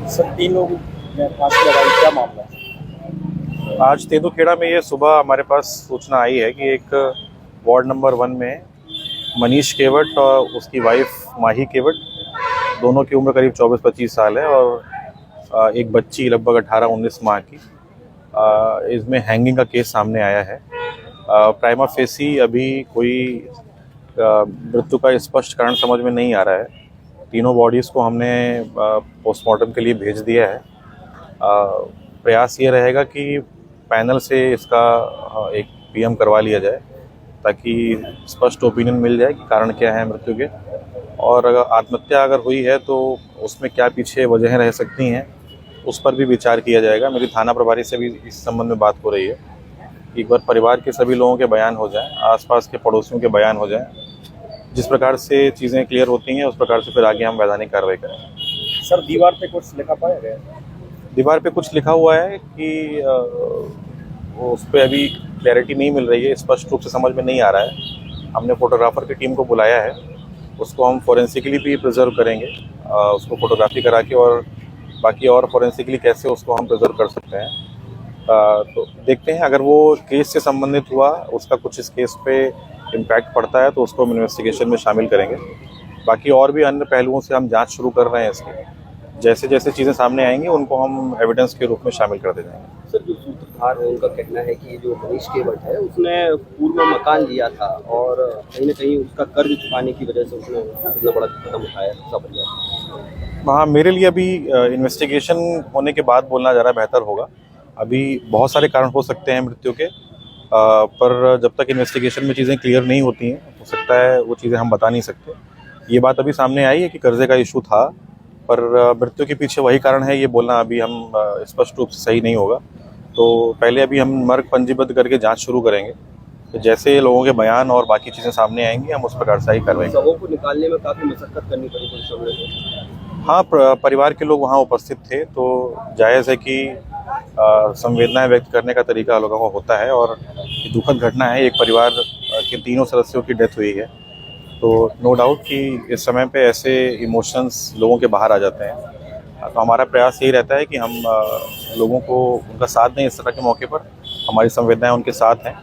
Sir 3 लोग ने फांसी लगाई, क्या मामला है? आज तेंदुखेड़ा में ये सुबह हमारे पास सूचना आई है कि एक वार्ड नंबर 1 में मनीष केवट और उसकी वाइफ माही केवट, दोनों की उम्र करीब 24-25 साल है और एक बच्ची लगभग 18-19 माह की, इसमें हैंगिंग का केस सामने आया है। प्राइमा फेसी अभी कोई मृत्यु का स्पष्ट कारण समझ में नहीं आ रहा है। तीनों बॉडीज़ को हमने पोस्टमार्टम के लिए भेज दिया है। प्रयास ये रहेगा कि पैनल से इसका एक पीएम करवा लिया जाए ताकि स्पष्ट ओपिनियन मिल जाए कि कारण क्या है मृत्यु के, और अगर आत्महत्या अगर हुई है तो उसमें क्या पीछे वजहें रह सकती हैं, उस पर भी विचार किया जाएगा। मेरी थाना प्रभारी से भी इस संबंध में बात हो रही है। एक बार परिवार के सभी लोगों के बयान हो जाएं, आसपास के पड़ोसियों के बयान हो जाएं, जिस प्रकार से चीज़ें क्लियर होती हैं उस प्रकार से फिर आगे हम वैधानिक कार्रवाई करेंगे। सर दीवार पे कुछ लिखा पाया गया? दीवार पे कुछ लिखा हुआ है कि वो उस पर अभी क्लैरिटी नहीं मिल रही है, स्पष्ट रूप से समझ में नहीं आ रहा है। हमने फोटोग्राफर की टीम को बुलाया है, उसको हम फोरेंसिकली भी प्रिजर्व करेंगे, उसको फोटोग्राफी करा के, और बाकी और फोरेंसिकली कैसे उसको हम प्रिजर्व कर सकते हैं। तो देखते हैं, अगर वो केस से संबंधित हुआ, उसका कुछ इस केस पे इम्पैक्ट पड़ता है तो उसको हम इन्वेस्टिगेशन में शामिल करेंगे। बाकी और भी अन्य पहलुओं से हम जांच शुरू कर रहे हैं इसके, जैसे जैसे चीज़ें सामने आएंगी उनको हम एविडेंस के रूप में शामिल कर दे जाएंगे। सर, जो सूत्रधार है उनका कहना है कि जो मनीष केवट है उसने पूर्व में मकान लिया था और कहीं ना कहीं उसका कर्ज चुकाने की वजह से उसने इतना बड़ा कदम उठाया उसका परिवार। हाँ, मेरे लिए अभी इन्वेस्टिगेशन होने के बाद बोलना ज़रा बेहतर होगा। अभी बहुत सारे कारण हो सकते हैं मृत्यु के, पर जब तक इन्वेस्टिगेशन में चीज़ें क्लियर नहीं होती हैं, हो सकता है वो चीज़ें हम बता नहीं सकते। ये बात अभी सामने आई है कि कर्जे का इशू था, पर मृत्यु के पीछे वही कारण है, ये बोलना अभी हम स्पष्ट रूप से सही नहीं होगा। तो पहले अभी हम मर्ग पंजीबद्ध करके जांच शुरू करेंगे, तो जैसे लोगों के बयान और बाकी चीज़ें सामने आएंगी हम उस प्रकार से ही कार्रवाई करेंगे। शवों को निकालने में काफ़ी मशक्कत करनी पड़ी पुलिस वालों को। हाँ, परिवार के लोग वहाँ उपस्थित थे, तो जायज़ है कि संवेदनाएं व्यक्त करने का तरीका लोगों को होता है, और ये दुखद घटना है। एक परिवार के तीनों सदस्यों की डेथ हुई है, तो नो डाउट कि इस समय पे ऐसे इमोशंस लोगों के बाहर आ जाते हैं। तो हमारा प्रयास यही रहता है कि हम लोगों को उनका साथ दें इस तरह के मौके पर। हमारी संवेदनाएं उनके साथ हैं,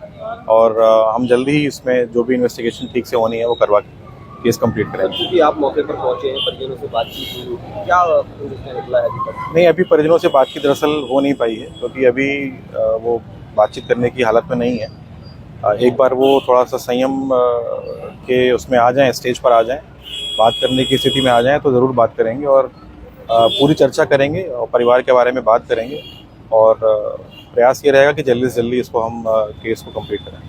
और हम जल्दी ही इसमें जो भी इन्वेस्टिगेशन ठीक से होनी है वो करवा के केस कंप्लीट करेंगे। क्योंकि आप मौके पर पहुंचे हैं, परिजनों से बातचीत हुई, क्या निकला है अभी तक? नहीं, अभी परिजनों से बातचीत दरअसल हो नहीं पाई है, क्योंकि अभी वो बातचीत करने की हालत में नहीं है। एक बार वो थोड़ा सा संयम के उसमें आ जाएं, स्टेज पर आ जाएं, बात करने की स्थिति में आ जाएं, तो ज़रूर बात करेंगे और पूरी चर्चा करेंगे और परिवार के बारे में बात करेंगे, और प्रयास ये रहेगा कि जल्दी से जल्दी इसको हम केस को कंप्लीट करें।